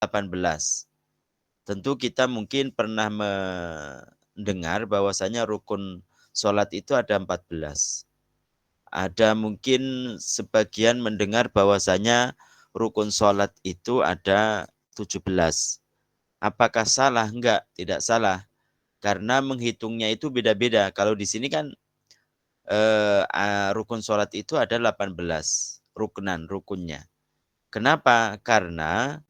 18. Tentu kita mungkin pernah mendengar bahwasanya rukun sholat itu ada 14. Ada mungkin sebagian mendengar bahwasanya rukun sholat itu ada 17. Apakah salah? Enggak, tidak salah. Karena menghitungnya itu beda-beda. Kalau di sini kan rukun sholat itu ada 18 rukunnya. Kenapa? Karena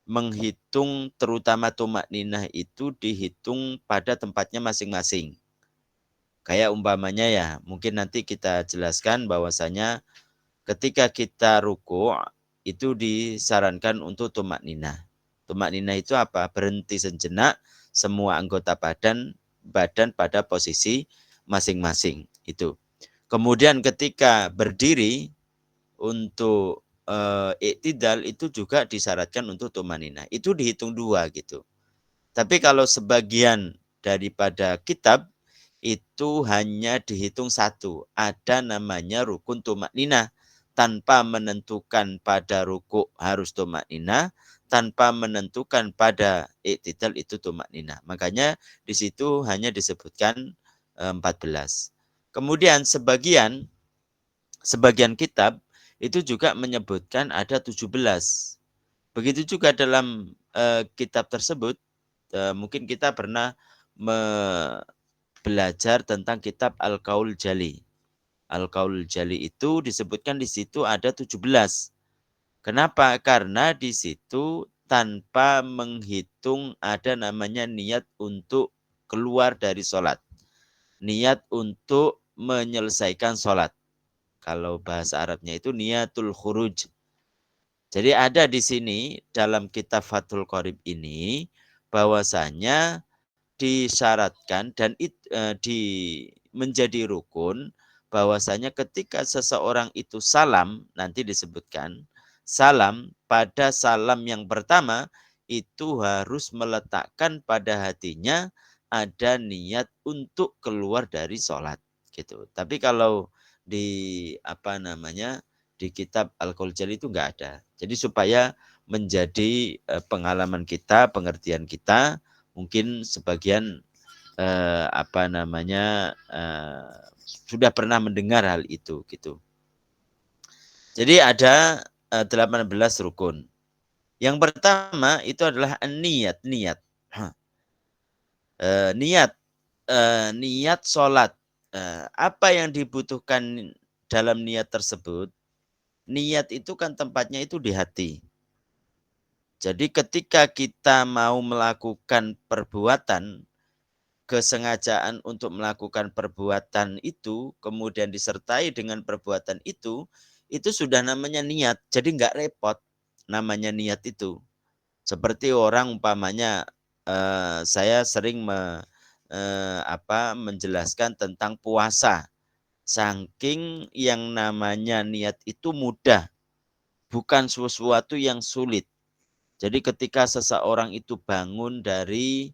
menghitung terutama tumak ninah itu dihitung pada tempatnya masing-masing. Kayak umpamanya ya, mungkin nanti kita jelaskan bahwasanya ketika kita ruku itu disarankan untuk tumak ninah. Tumak ninah itu apa? Berhenti sejenak, semua anggota badan pada posisi masing-masing itu. Kemudian ketika berdiri untuk iktidal itu juga disyaratkan untuk tumanina. Itu dihitung 2 gitu. Tapi kalau sebagian daripada kitab itu hanya dihitung 1. Ada namanya rukun tumanina tanpa menentukan pada ruku harus tumanina, tanpa menentukan pada iktidal itu tumanina. Makanya di situ hanya disebutkan 14. Kemudian sebagian kitab itu juga menyebutkan ada 17. Begitu juga dalam kitab tersebut, mungkin kita pernah belajar tentang kitab Al-Qaul Jali. Al-Qaul Jali itu disebutkan di situ ada 17. Kenapa? Karena di situ tanpa menghitung ada namanya niat untuk keluar dari sholat. Niat untuk menyelesaikan sholat. Kalau bahasa Arabnya itu niatul khuruj. Jadi ada di sini dalam kitab Fathul Qorib ini bahwasanya disyaratkan dan menjadi rukun bahwasanya ketika seseorang itu salam, nanti disebutkan salam, pada salam yang pertama itu harus meletakkan pada hatinya ada niat untuk keluar dari sholat gitu. Tapi kalau di di kitab Al-Qaul itu enggak ada. Jadi supaya menjadi pengalaman kita, pengertian kita, mungkin sebagian sudah pernah mendengar hal itu gitu. Jadi ada 18 rukun. Yang pertama itu adalah niat. Niat niat sholat. Apa yang dibutuhkan dalam niat tersebut? Niat itu kan tempatnya itu di hati. Jadi ketika kita mau melakukan perbuatan, kesengajaan untuk melakukan perbuatan itu, kemudian disertai dengan perbuatan itu sudah namanya niat. Jadi nggak repot namanya niat itu. Seperti orang umpamanya, saya sering menjelaskan tentang puasa. Saking yang namanya niat itu mudah, bukan sesuatu yang sulit. Jadi ketika seseorang itu bangun dari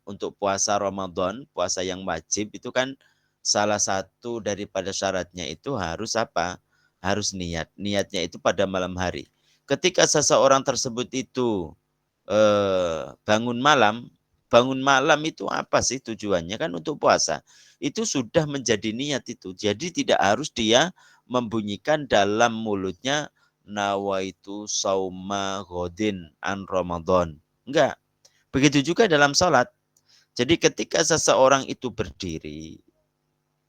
untuk puasa Ramadan, puasa yang wajib itu kan salah satu daripada syaratnya itu harus apa? Harus niat. Niatnya itu pada malam hari. Ketika seseorang tersebut itu bangun malam itu apa sih tujuannya? Kan untuk puasa. Itu sudah menjadi niat itu. Jadi tidak harus dia membunyikan dalam mulutnya nawaitu sauma godin an Ramadan. Enggak. Begitu juga dalam sholat. Jadi ketika seseorang itu berdiri,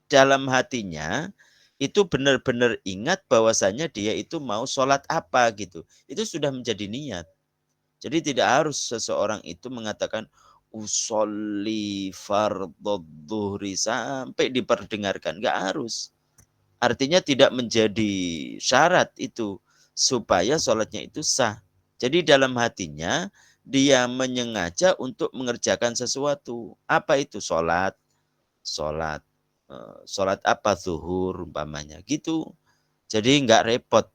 dalam hatinya itu benar-benar ingat bahwasanya dia itu mau sholat apa gitu. Itu sudah menjadi niat. Jadi tidak harus seseorang itu mengatakan usolli fardhu dhuhri sampai diperdengarkan. Enggak harus. Artinya tidak menjadi syarat itu supaya sholatnya itu sah. Jadi dalam hatinya dia menyengaja untuk mengerjakan sesuatu. Apa itu sholat? Sholat. Sholat apa? Zuhur umpamanya. Gitu. Jadi nggak repot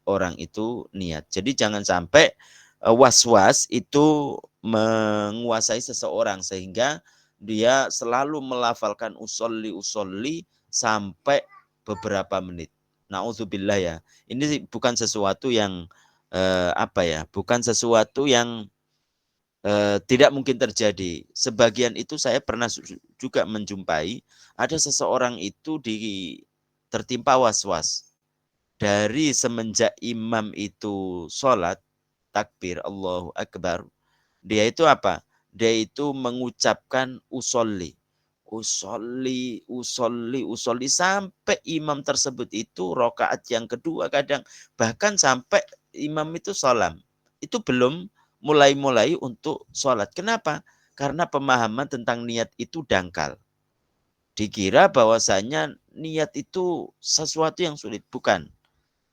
orang itu niat. Jadi jangan sampai was-was itu menguasai seseorang sehingga dia selalu melafalkan usolli sampai beberapa menit. Nauzubillah ya. Ini bukan sesuatu yang bukan sesuatu yang tidak mungkin terjadi. Sebagian itu saya pernah juga menjumpai ada seseorang itu tertimpa was-was dari semenjak imam itu sholat takbir Allahu Akbar. Dia itu apa? Dia itu mengucapkan usolli. Usolli, usolli, usolli. Sampai imam tersebut itu rokaat yang kedua kadang. Bahkan sampai imam itu salam. Itu belum mulai-mulai untuk sholat. Kenapa? Karena pemahaman tentang niat itu dangkal. Dikira bahwasanya niat itu sesuatu yang sulit. Bukan.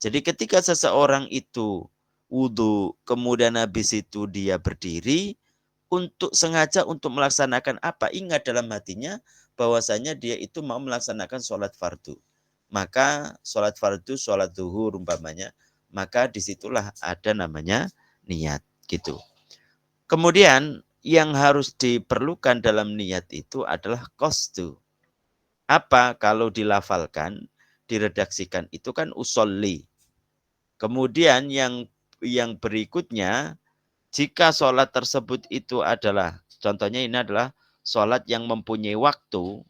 Jadi ketika seseorang itu wudhu, kemudian habis itu dia berdiri, untuk sengaja untuk melaksanakan apa? Ingat dalam hatinya bahwasanya dia itu mau melaksanakan sholat fardu. Maka sholat fardu, sholat zuhur umpamanya, maka disitulah ada namanya niat gitu. Kemudian yang harus diperlukan dalam niat itu adalah qasdu. Apa kalau dilafalkan, diredaksikan itu kan usolli. Kemudian yang berikutnya, jika sholat tersebut itu adalah, contohnya ini adalah sholat yang mempunyai waktu,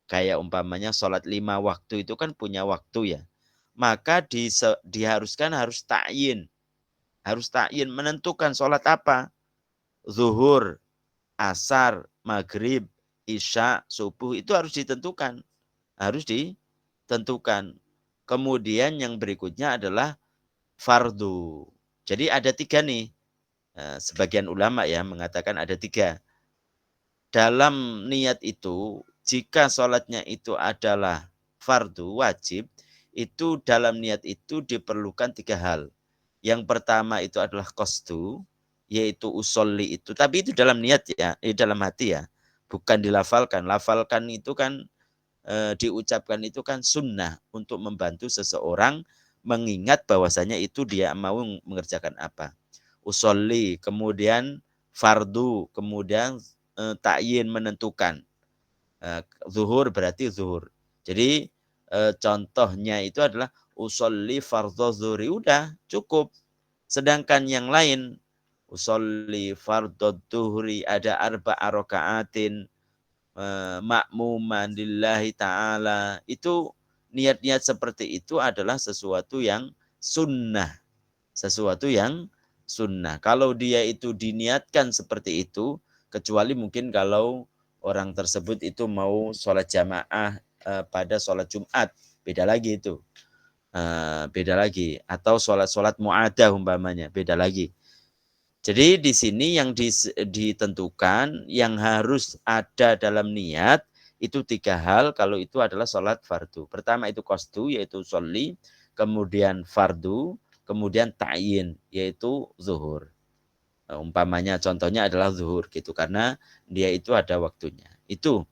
kayak umpamanya sholat 5 waktu itu kan punya waktu ya. Maka diharuskan harus ta'yin menentukan sholat apa. Zuhur, asar, maghrib, isya, subuh itu harus ditentukan. Harus ditentukan. Kemudian yang berikutnya adalah fardu. Jadi ada 3 nih. Sebagian ulama ya mengatakan ada 3. Dalam niat itu, jika sholatnya itu adalah fardu, wajib, itu dalam niat itu diperlukan 3 hal. Yang pertama itu adalah qasdu, yaitu usolli itu. Tapi itu dalam niat ya, dalam hati ya. Bukan dilafalkan. Lafalkan itu kan diucapkan itu kan sunnah untuk membantu seseorang mengingat bahwasanya itu dia mau mengerjakan apa. Usolli, kemudian fardu, kemudian ta'yin menentukan. Zuhur berarti zuhur. Jadi contohnya itu adalah usolli fardhu zuhri, udah cukup. Sedangkan yang lain usolli fardhu zuhri ada arba'a raka'atin makmuman lillahi ta'ala, itu niat-niat seperti itu adalah sesuatu yang sunnah. Sesuatu yang sunnah. Kalau dia itu diniatkan seperti itu, kecuali mungkin kalau orang tersebut itu mau sholat jamaah pada sholat Jumat, beda lagi itu. Beda lagi. Atau sholat-sholat mu'adah umpamanya, beda lagi. Jadi di sini yang ditentukan yang harus ada dalam niat itu 3 hal kalau itu adalah sholat fardu. Pertama itu qasdu yaitu sholli, kemudian fardu, kemudian ta'yin yaitu zuhur. Umpamanya contohnya adalah zuhur gitu karena dia itu ada waktunya. Itu.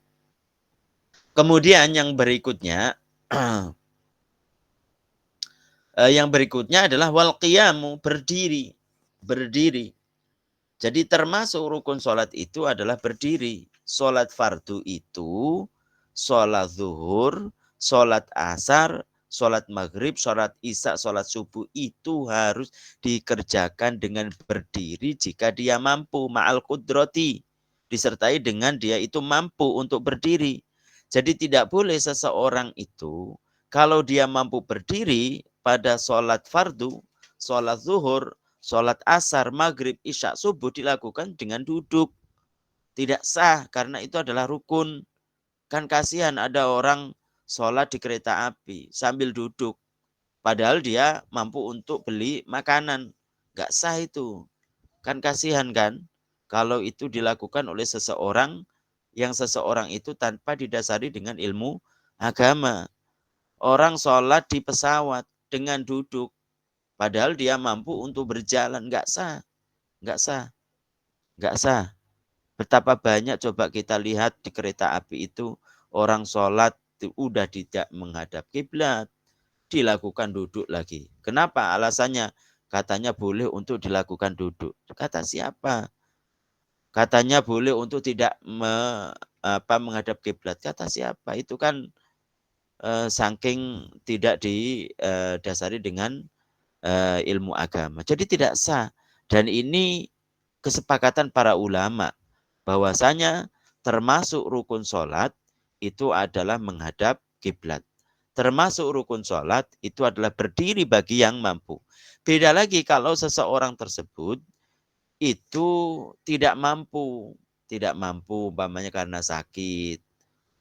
Kemudian yang berikutnya yang berikutnya adalah wal qiyamu, berdiri. Berdiri. Jadi termasuk rukun sholat itu adalah berdiri. Sholat fardu itu, sholat zuhur, sholat asar, sholat maghrib, sholat isya, sholat subuh itu harus dikerjakan dengan berdiri jika dia mampu. Ma'al kudrati. Disertai dengan dia itu mampu untuk berdiri. Jadi tidak boleh seseorang itu, kalau dia mampu berdiri pada sholat fardu, sholat zuhur, sholat asar, maghrib, isya, subuh dilakukan dengan duduk. Tidak sah karena itu adalah rukun. Kan kasihan ada orang sholat di kereta api sambil duduk. Padahal dia mampu untuk beli makanan. Gak sah itu. Kan kasihan kan kalau itu dilakukan oleh seseorang yang seseorang itu tanpa didasari dengan ilmu agama. Orang sholat di pesawat dengan duduk. Padahal dia mampu untuk berjalan. Nggak sah. Nggak sah. Nggak sah. Betapa banyak coba kita lihat di kereta api itu. Orang sholat udah tidak menghadap kiblat. Dilakukan duduk lagi. Kenapa? Alasannya katanya boleh untuk dilakukan duduk. Kata siapa? Katanya boleh untuk tidak menghadap kiblat. Kata siapa? Itu kan saking tidak didasari dengan ilmu agama. Jadi tidak sah. Dan ini kesepakatan para ulama bahwasanya termasuk rukun sholat itu adalah menghadap kiblat. Termasuk rukun sholat itu adalah berdiri bagi yang mampu. Beda lagi kalau seseorang tersebut itu tidak mampu. Tidak mampu umpamanya karena sakit.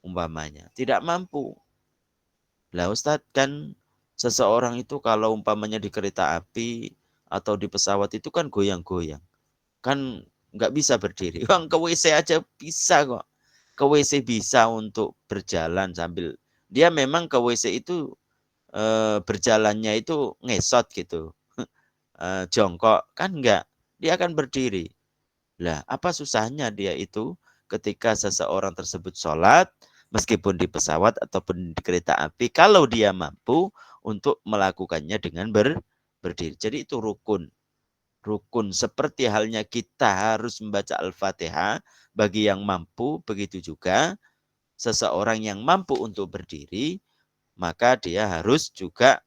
Umpamanya. Tidak mampu. Lah Ustadz kan seseorang itu kalau umpamanya di kereta api atau di pesawat itu kan goyang-goyang. Kan nggak bisa berdiri. Bang ke WC aja bisa kok. Ke WC bisa untuk berjalan sambil dia memang ke WC itu berjalannya itu ngesot gitu. Jongkok kan enggak. Dia akan berdiri. Lah, apa susahnya dia itu ketika seseorang tersebut sholat, meskipun di pesawat ataupun di kereta api, kalau dia mampu untuk melakukannya dengan berdiri. Jadi itu rukun. Rukun seperti halnya kita harus membaca Al-Fatihah bagi yang mampu, begitu juga seseorang yang mampu untuk berdiri, maka dia harus juga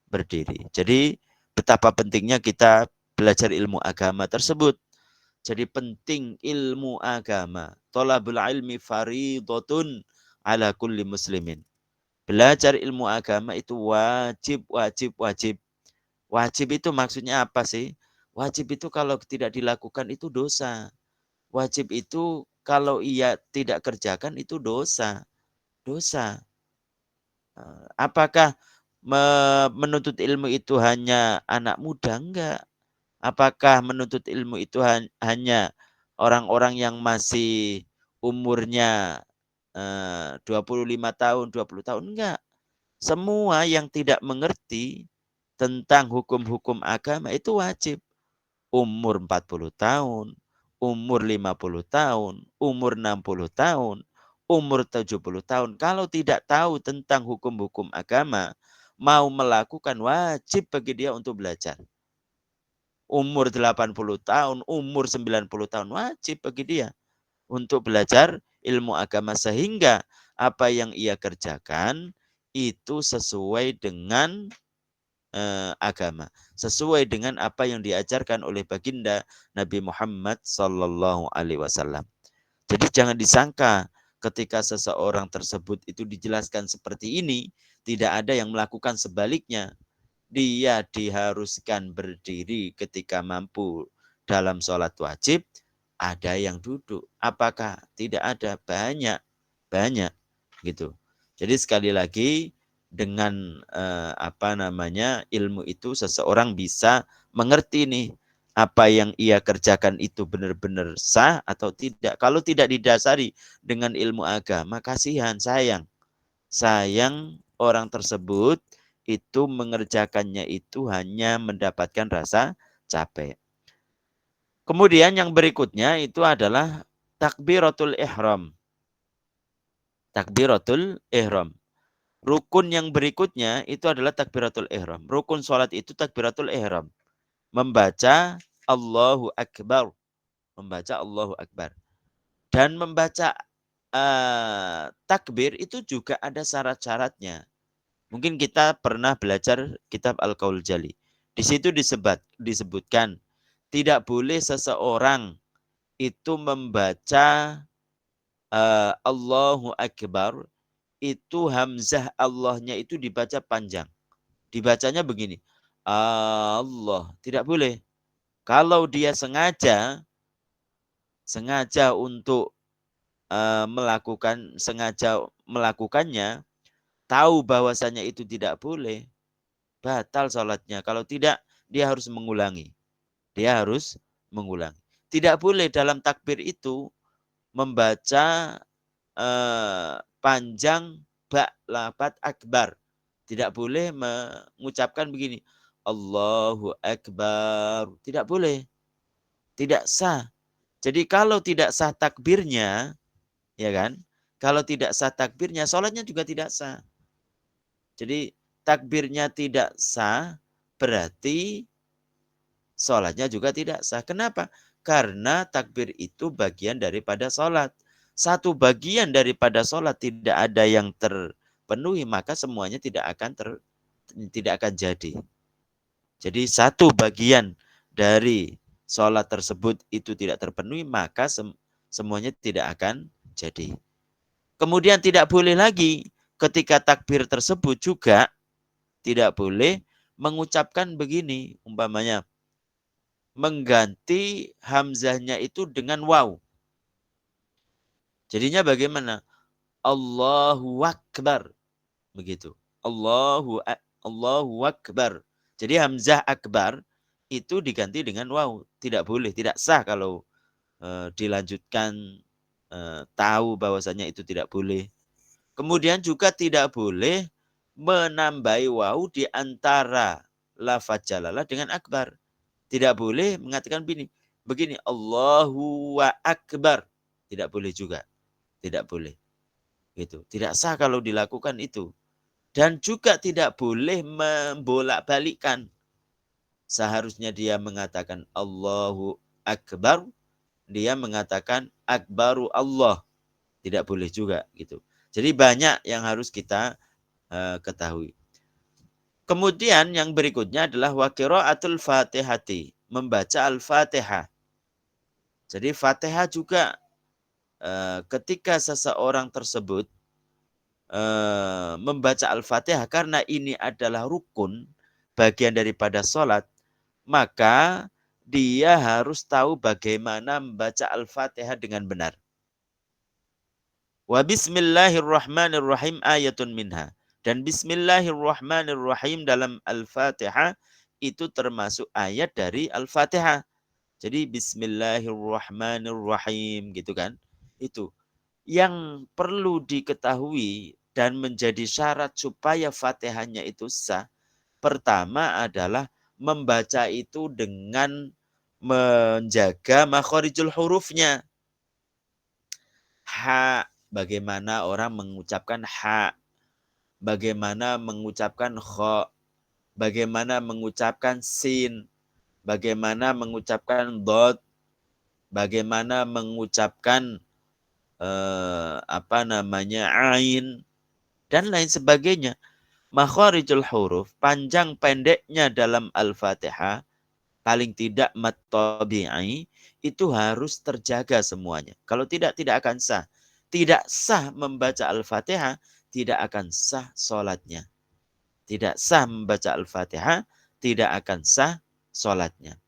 berdiri. Jadi betapa pentingnya kita belajar ilmu agama tersebut. Jadi penting ilmu agama. Thalabul ilmi faridatun ala kulli muslimin. Belajar ilmu agama itu wajib, wajib, wajib. Wajib itu maksudnya apa sih? Wajib itu kalau tidak dilakukan itu dosa. Wajib itu kalau ia tidak kerjakan itu dosa. Dosa. Apakah menuntut ilmu itu hanya anak muda? Enggak. Apakah menuntut ilmu itu hanya orang-orang yang masih umurnya 25 tahun, 20 tahun? Enggak. Semua yang tidak mengerti tentang hukum-hukum agama itu wajib. Umur 40 tahun, umur 50 tahun, umur 60 tahun, umur 70 tahun. Kalau tidak tahu tentang hukum-hukum agama, mau melakukan wajib bagi dia untuk belajar. Umur 80 tahun, umur 90 tahun, wajib bagi dia untuk belajar ilmu agama sehingga apa yang ia kerjakan itu sesuai dengan agama, sesuai dengan apa yang diajarkan oleh baginda Nabi Muhammad sallallahu alaihi wasallam. Jadi jangan disangka ketika seseorang tersebut itu dijelaskan seperti ini, tidak ada yang melakukan sebaliknya. Dia diharuskan berdiri ketika mampu dalam sholat wajib, ada yang duduk. Apakah tidak ada? Banyak, banyak gitu. Jadi sekali lagi dengan ilmu itu seseorang bisa mengerti nih apa yang ia kerjakan itu benar-benar sah atau tidak. Kalau tidak didasari dengan ilmu agama, kasihan, sayang. Sayang orang tersebut itu mengerjakannya itu hanya mendapatkan rasa capek. Kemudian yang berikutnya itu adalah takbiratul ihram. Takbiratul ihram. Rukun yang berikutnya itu adalah takbiratul ihram. Rukun sholat itu takbiratul ihram. Membaca Allahu Akbar. Membaca Allahu Akbar. Dan membaca takbir itu juga ada syarat-syaratnya. Mungkin kita pernah belajar kitab Al-Qaul Jali. Di situ disebutkan tidak boleh seseorang itu membaca Allahu Akbar itu hamzah Allahnya itu dibaca panjang. Dibacanya begini. Allah, tidak boleh. Kalau dia sengaja untuk sengaja melakukannya, tahu bahwasanya itu tidak boleh, batal sholatnya. Kalau tidak, dia harus mengulangi. Dia harus mengulangi. Tidak boleh dalam takbir itu membaca panjang lafaz akbar. Tidak boleh mengucapkan begini. Allahu Akbar. Tidak boleh. Tidak sah. Jadi kalau tidak sah takbirnya, ya kan? Kalau tidak sah takbirnya, sholatnya juga tidak sah. Jadi takbirnya tidak sah, berarti sholatnya juga tidak sah. Kenapa? Karena takbir itu bagian daripada sholat. Satu bagian daripada sholat tidak ada yang terpenuhi, maka semuanya tidak akan jadi. Jadi satu bagian dari sholat tersebut itu tidak terpenuhi, maka semuanya tidak akan jadi. Kemudian tidak boleh lagi ketika takbir tersebut juga tidak boleh mengucapkan begini, umpamanya mengganti hamzahnya itu dengan waw. Jadinya bagaimana? Allahu Akbar. Begitu. Allahu Akbar. Jadi hamzah akbar itu diganti dengan waw. Tidak boleh, tidak sah kalau dilanjutkan, tahu bahwasanya itu tidak boleh. Kemudian juga tidak boleh menambahi waw di antara lafaz jalalah dengan akbar. Tidak boleh mengatakan begini Allahu Akbar. Tidak boleh juga. Tidak boleh. Gitu. Tidak sah kalau dilakukan itu. Dan juga tidak boleh membolak-balikkan. Seharusnya dia mengatakan Allahu Akbar, dia mengatakan Akbaru Allah. Tidak boleh juga gitu. Jadi banyak yang harus kita ketahui. Kemudian yang berikutnya adalah wa qiraatul Fatihati, membaca Al-Fatihah. Jadi Fatihah juga ketika seseorang tersebut membaca Al-Fatihah karena ini adalah rukun bagian daripada sholat, maka dia harus tahu bagaimana membaca Al-Fatihah dengan benar. Wa bismillahirrahmanirrahim ayatun minha. Dan bismillahirrahmanirrahim dalam Al-Fatihah itu termasuk ayat dari Al-Fatihah. Jadi bismillahirrahmanirrahim gitu kan. Itu yang perlu diketahui dan menjadi syarat supaya Fatihahnya itu sah. Pertama adalah membaca itu dengan menjaga makharijul hurufnya. Ha, bagaimana orang mengucapkan ha, bagaimana mengucapkan kha, bagaimana mengucapkan sin, bagaimana mengucapkan dot, bagaimana mengucapkan ain, dan lain sebagainya. Makharijul huruf, panjang pendeknya dalam Al-Fatihah, paling tidak mat tabi'i, itu harus terjaga semuanya. Kalau tidak, tidak akan sah. Tidak sah membaca Al-Fatihah, tidak akan sah sholatnya. Tidak sah membaca Al-Fatihah, tidak akan sah sholatnya.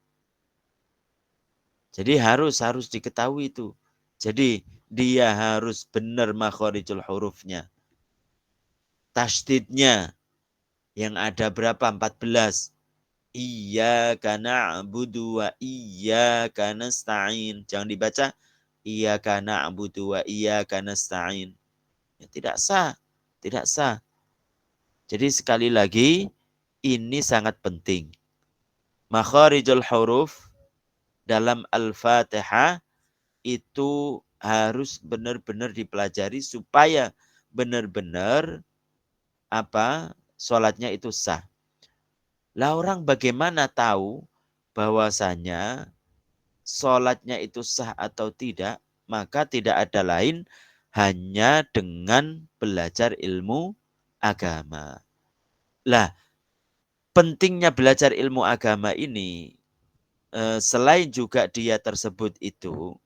Jadi harus diketahui itu. Jadi dia harus benar makharijul hurufnya. Tasdidnya yang ada berapa? 14. Iyyaka na'budu wa iyyaka nasta'in. Jangan dibaca iyyaka na'budu wa iyyaka nasta'in. Ya, tidak sah. Tidak sah. Jadi sekali lagi ini sangat penting. Makharijul huruf dalam Al-Fatihah itu harus benar-benar dipelajari supaya benar-benar sholatnya itu sah. Lah orang bagaimana tahu bahwasanya sholatnya itu sah atau tidak? Maka tidak ada lain hanya dengan belajar ilmu agama. Lah, pentingnya belajar ilmu agama ini, selain juga dia tersebut itu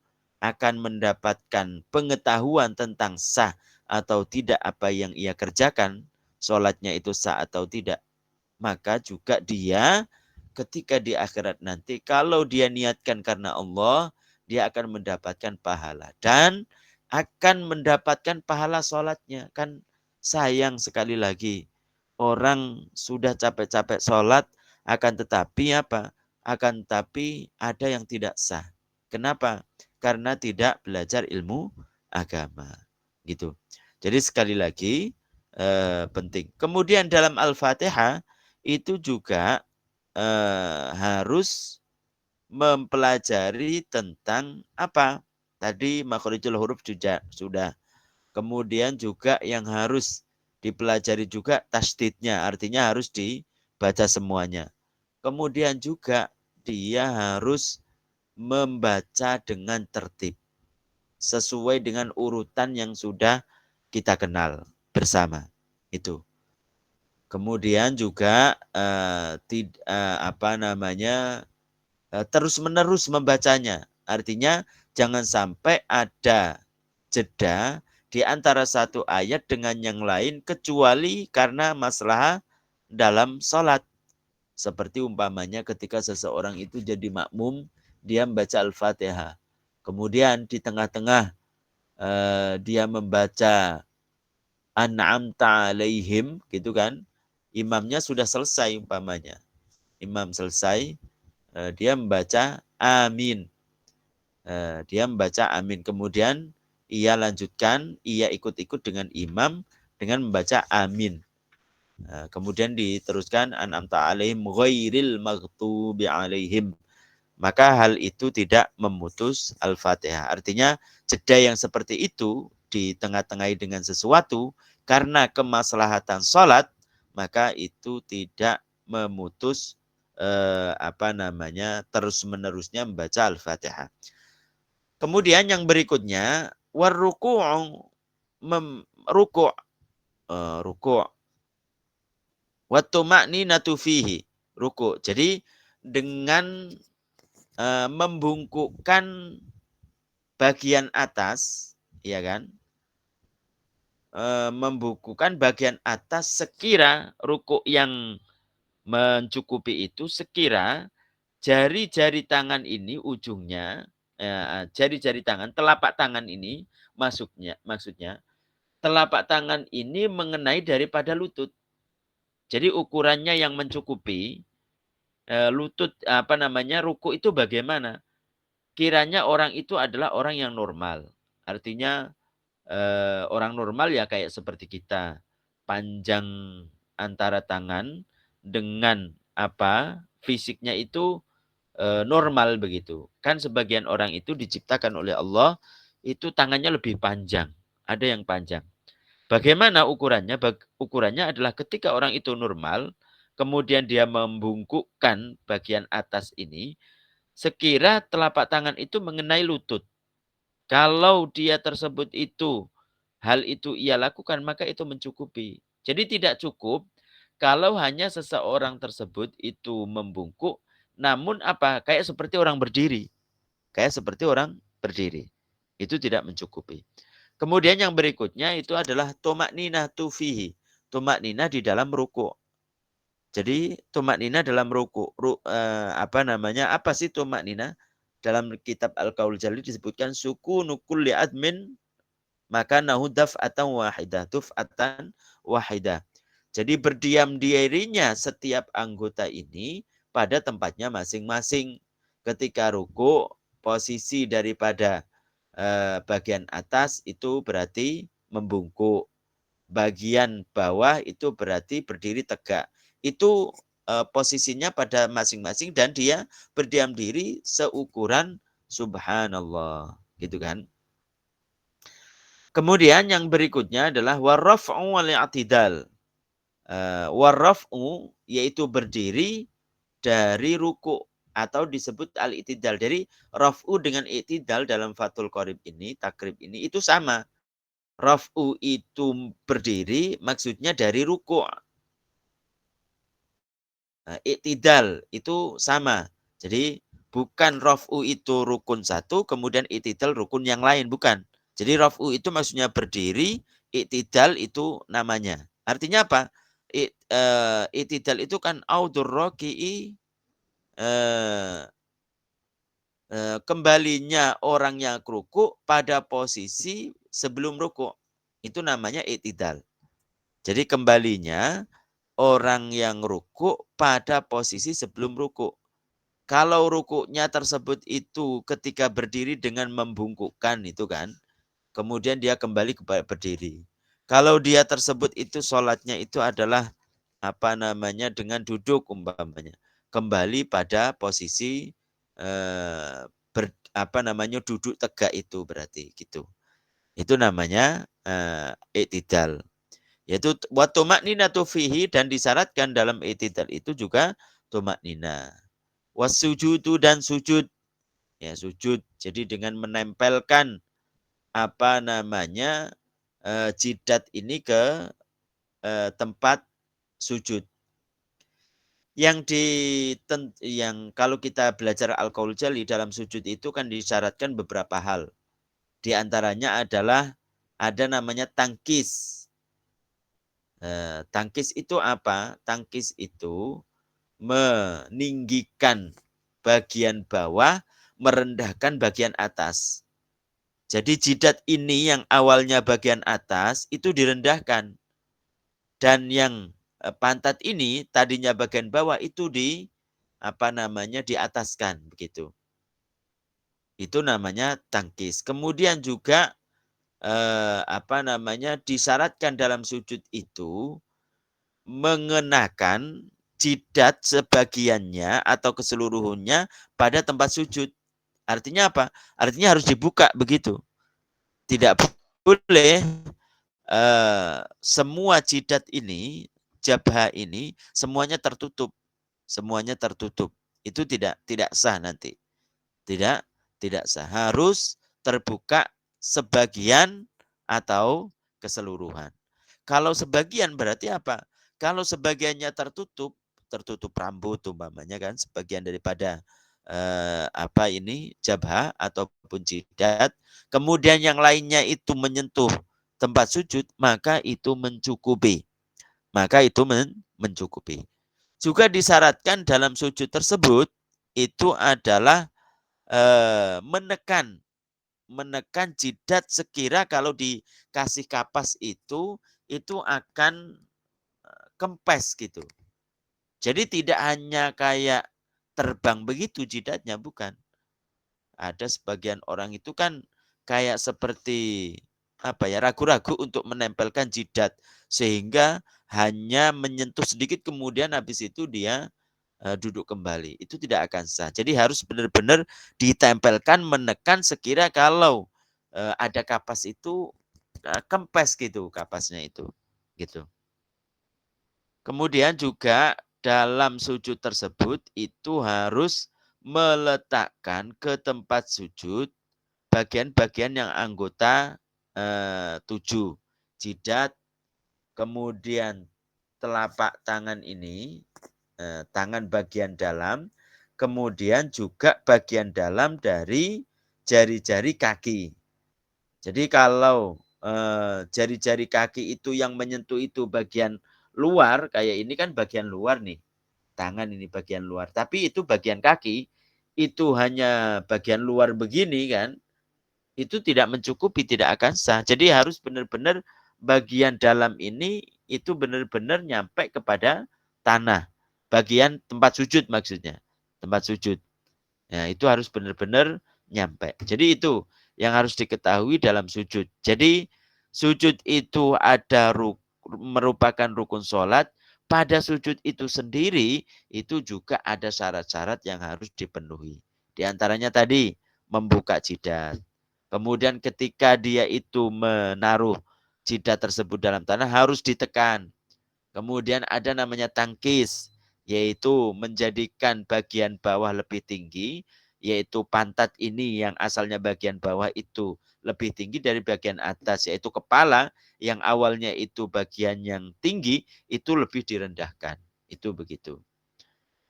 akan mendapatkan pengetahuan tentang sah atau tidak apa yang ia kerjakan, sholatnya itu sah atau tidak, maka juga dia ketika di akhirat nanti, kalau dia niatkan karena Allah, dia akan mendapatkan pahala. Dan akan mendapatkan pahala sholatnya. Kan sayang sekali lagi. Orang sudah capek-capek sholat, akan tetapi apa? Akan tetapi ada yang tidak sah. Kenapa? Karena tidak belajar ilmu agama. Gitu. Jadi sekali lagi, penting. Kemudian dalam Al-Fatihah, itu juga harus mempelajari tentang apa? Tadi makharijul huruf juga sudah. Kemudian juga yang harus dipelajari juga tasdidnya, artinya harus dibaca semuanya. Kemudian juga dia harus membaca dengan tertib, sesuai dengan urutan yang sudah kita kenal bersama. Itu. Kemudian juga terus-menerus membacanya. Artinya jangan sampai ada jeda di antara satu ayat dengan yang lain kecuali karena masalah dalam sholat. Seperti umpamanya ketika seseorang itu jadi makmum, dia membaca Al-Fatihah. Kemudian di tengah-tengah dia membaca An'amta alaihim, gitu kan. Imamnya sudah selesai umpamanya. Imam selesai, dia membaca amin. Dia membaca amin. Kemudian ia lanjutkan, ia ikut-ikut dengan imam dengan membaca amin. Kemudian diteruskan an'amta alaihim ghairil maghdubi alaihim. Maka hal itu tidak memutus Al-Fatihah. Artinya jeda yang seperti itu di tengah-tengahi dengan sesuatu karena kemaslahatan sholat, maka itu tidak memutus terus-menerusnya membaca Al-Fatihah. Kemudian yang berikutnya warruku' ruku' ruku' wa tuma'ninatu fihi ruku'. Jadi dengan membungkukkan bagian atas, ya kan? Membungkukkan bagian atas sekira ruku' yang mencukupi itu sekira jari-jari tangan ini ujungnya, jari-jari tangan, telapak tangan ini maksudnya telapak tangan ini mengenai daripada lutut. Jadi ukurannya yang mencukupi lutut ruku itu bagaimana? Kiranya orang itu adalah orang yang normal. Artinya orang normal ya kayak seperti kita. Panjang antara tangan dengan fisiknya itu normal begitu. Kan sebagian orang itu diciptakan oleh Allah itu tangannya lebih panjang. Ada yang panjang. Bagaimana ukurannya? Ukurannya adalah ketika orang itu normal, kemudian dia membungkukkan bagian atas ini, sekira telapak tangan itu mengenai lutut. Kalau dia tersebut itu, hal itu ia lakukan, maka itu mencukupi. Jadi tidak cukup kalau hanya seseorang tersebut itu membungkuk, namun kayak seperti orang berdiri. Kayak seperti orang berdiri. Itu tidak mencukupi. Kemudian yang berikutnya itu adalah tumakninah tufihi. Tumakninah di dalam ruku'. Jadi tumakninah dalam ruku'. Apa sih tumakninah? Dalam kitab Al-Qaul Jalil disebutkan sukunu kulli admin maka nahu daf'atan wahidah. Duf'atan wahidah. Jadi berdiam dirinya setiap anggota ini pada tempatnya masing-masing. Ketika ruku, posisi daripada bagian atas itu berarti membungkuk. Bagian bawah itu berarti berdiri tegak. Itu posisinya pada masing-masing dan dia berdiam diri seukuran subhanallah. Gitu kan. Kemudian yang berikutnya adalah warraf'u wal-i'tidal. Warraf'u yaitu berdiri dari ruku atau disebut al-i'tidal. Jadi raf'u dengan i'tidal dalam Fathul Qorib ini, takrib ini itu sama. Raf'u itu berdiri maksudnya dari ruku'. I'tidal itu sama. Jadi bukan raf'u itu rukun satu, kemudian i'tidal rukun yang lain, bukan. Jadi raf'u itu maksudnya berdiri, i'tidal itu namanya. Artinya apa? I'tidal itu kan audur roki'i, kembalinya orang yang ruku pada posisi sebelum ruku. Itu namanya i'tidal. Jadi kembalinya orang yang ruku pada posisi sebelum ruku. Kalau rukuknya tersebut itu ketika berdiri dengan membungkukkan itu kan, kemudian dia kembali kepada berdiri. Kalau dia tersebut itu sholatnya itu adalah dengan duduk umpamanya, kembali pada posisi duduk tegak itu berarti gitu. Itu namanya i'tidal. Yaitu wa tuma'ninatu fihi dan disyaratkan dalam i'tidal itu juga tuma'ninah. Wasujudu dan sujud. Ya, sujud. Jadi dengan menempelkan jidat ini ke tempat sujud. Yang kalau kita belajar Al-Qaul Jali dalam sujud itu kan disyaratkan beberapa hal. Di antaranya adalah ada namanya tangkis. Tangkis itu apa? Tangkis itu meninggikan bagian bawah, merendahkan bagian atas. Jadi jidat ini yang awalnya bagian atas itu direndahkan. Dan yang pantat ini tadinya bagian bawah itu diataskan begitu. Itu namanya tangkis. Kemudian juga disyaratkan dalam sujud itu mengenakan jidat sebagiannya atau keseluruhannya pada tempat sujud. Artinya apa? Artinya harus dibuka begitu. Tidak boleh semua jidat ini, jabha ini semuanya tertutup. Semuanya tertutup. Itu tidak sah nanti. Tidak sah. Harus terbuka sebagian atau keseluruhan. Kalau sebagian berarti apa? Kalau sebagiannya tertutup rambut umpamanya kan, sebagian daripada jabha ataupun jidat, kemudian yang lainnya itu menyentuh tempat sujud, maka itu mencukupi. Maka itu mencukupi. Juga disyaratkan dalam sujud tersebut itu adalah menekan jidat sekira kalau dikasih kapas itu akan kempes gitu. Jadi tidak hanya kayak terbang begitu jidatnya, bukan. Ada sebagian orang itu kan kayak seperti ragu-ragu untuk menempelkan jidat sehingga hanya menyentuh sedikit kemudian habis itu dia duduk kembali. Itu tidak akan sah. Jadi harus benar-benar ditempelkan, menekan sekira kalau ada kapas itu kempes gitu kapasnya itu. Gitu. Kemudian juga dalam sujud tersebut itu harus meletakkan ke tempat sujud bagian-bagian yang anggota 7. Jidat, kemudian telapak tangan ini, tangan bagian dalam, kemudian juga bagian dalam dari jari-jari kaki. Jadi kalau jari-jari kaki itu yang menyentuh itu bagian luar, kayak ini kan bagian luar nih, tangan ini bagian luar. Tapi itu bagian kaki, itu hanya bagian luar begini kan, itu tidak mencukupi, tidak akan sah. Jadi harus benar-benar bagian dalam ini itu benar-benar nyampe kepada tanah. Bagian tempat sujud maksudnya. Tempat sujud. Nah, itu harus benar-benar nyampe. Jadi itu yang harus diketahui dalam sujud. Jadi sujud itu merupakan rukun sholat. Pada sujud itu sendiri, itu juga ada syarat-syarat yang harus dipenuhi. Di antaranya tadi, membuka jidat. Kemudian ketika dia itu menaruh jidat tersebut dalam tanah, harus ditekan. Kemudian ada namanya tangkis, yaitu menjadikan bagian bawah lebih tinggi, yaitu pantat ini yang asalnya bagian bawah itu lebih tinggi dari bagian atas, yaitu kepala yang awalnya itu bagian yang tinggi, itu lebih direndahkan. Itu begitu.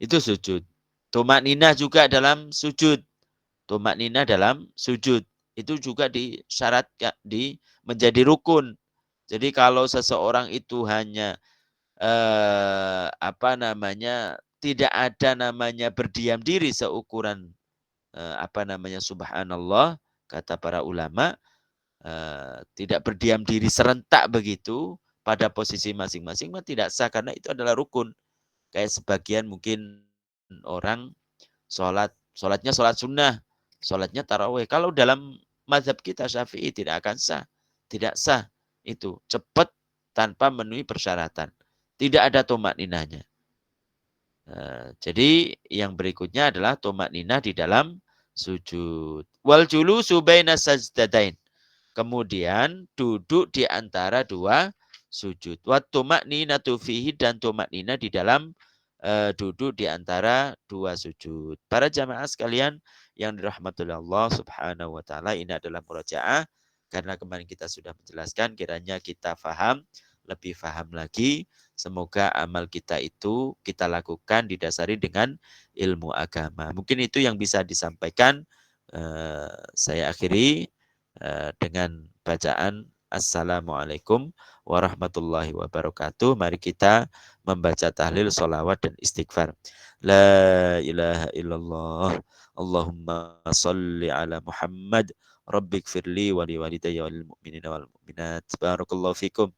Itu sujud. Tumak ninah juga dalam sujud. Tumak ninah dalam sujud. Itu juga disyaratkan menjadi rukun. Jadi kalau seseorang itu hanya tidak ada namanya berdiam diri seukuran subhanallah, kata para ulama, tidak berdiam diri serentak begitu pada posisi masing-masing tidak sah karena itu adalah rukun. Kayak sebagian mungkin orang sholatnya sholat sunnah, sholatnya tarawih. Kalau dalam mazhab kita Syafi'i tidak akan sah, tidak sah itu cepat tanpa memenuhi persyaratan. Tidak ada tomak ninahnya. Jadi yang berikutnya adalah tomak ninah di dalam sujud. Wal julusu baina sajdadain. Kemudian duduk di antara dua sujud. Wa tomak ninatu fihi, dan tomak ninah di dalam duduk di antara dua sujud. Para jamaah sekalian yang dirahmati Allah Subhanahu wa taala, ini adalah murajaah karena kemarin kita sudah menjelaskan, kiranya kita faham lebih paham lagi. Semoga amal kita itu kita lakukan didasari dengan ilmu agama. Mungkin itu yang bisa disampaikan. Saya akhiri dengan bacaan Assalamualaikum warahmatullahi wabarakatuh. Mari kita membaca tahlil, solawat, dan istighfar. La ilaha illallah. Allahumma salli ala Muhammad. Rabbik firli wa liwalidayya wal mu'minina wal mu'minat. Barakallahu fikum.